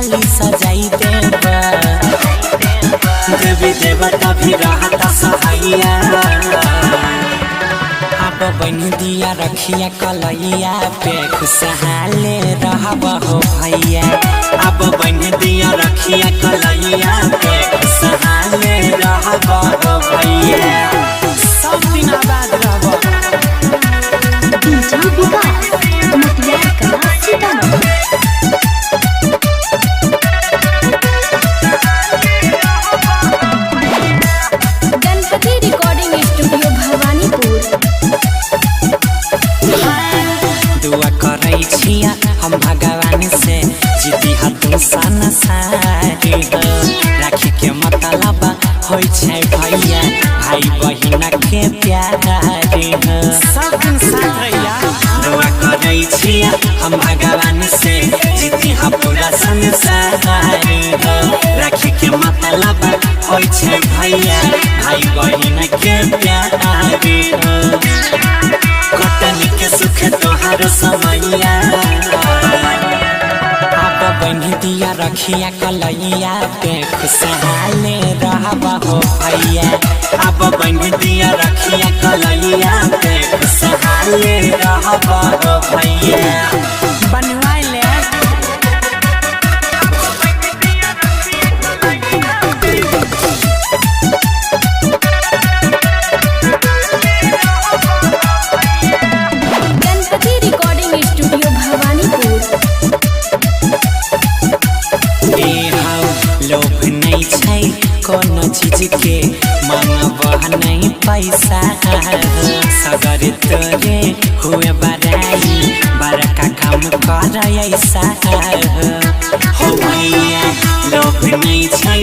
खाली सजाई देबा देवी देवता भी रहता सहाइया अब बन दिया रखिया कलैया पे खुशहाले रहब हो भैया अब बन दिया रखिया कलैया पे खुशहाले रहब हो भैया सब दिन आबाद रहब DJ Vikas Mutiyar Kala Sitamarhi. Ganpati recording studio Bhawanipur. दुआ करै छिया हम भगवान से जीती तुम सन सारी हो राखी के मतलब होई छै भैया भाई बहिना के प्यारी हो सब दिन साथ रहिया दुआ करै छिया हम भगवान से जीती पूरा संसारी हो राखी के मतलब होई छै भैया भाई बहिना के प्यारी हो कटनी के सुख तोहार समैया अब बन दिया रखिया कलैया पे खुशहाले रहब हो भैया अब बन दिया रखिया कलैया पे खुशहाले रहब हो भैया बनवाइले लोभ नहीं छै कोनो चीज के मांगब नहीं पैसा सगर तोरे हुए बड़ाई बड़का काम कर ऐसा हो भैया लोभ नहीं छै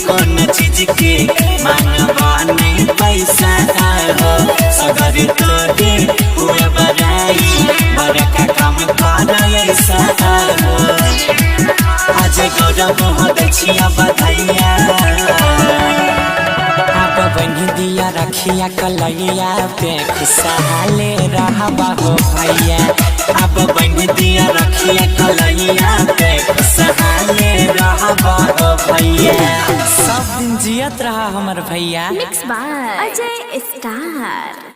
कोनो चीज के मांगब नहीं पैसा सगर तोरे हुए बड़ाई बड़का काम कर ऐसा आज गौरव हो दछिया बधैया अब बन दिया रखिया कलैया पे खुशहाले रहब हो भैया अब बन दिया रखिया कलैया पे खुशहाले रहब हो भैया सब दिन जियत रहा हमर भैया। Mix by Ajay star.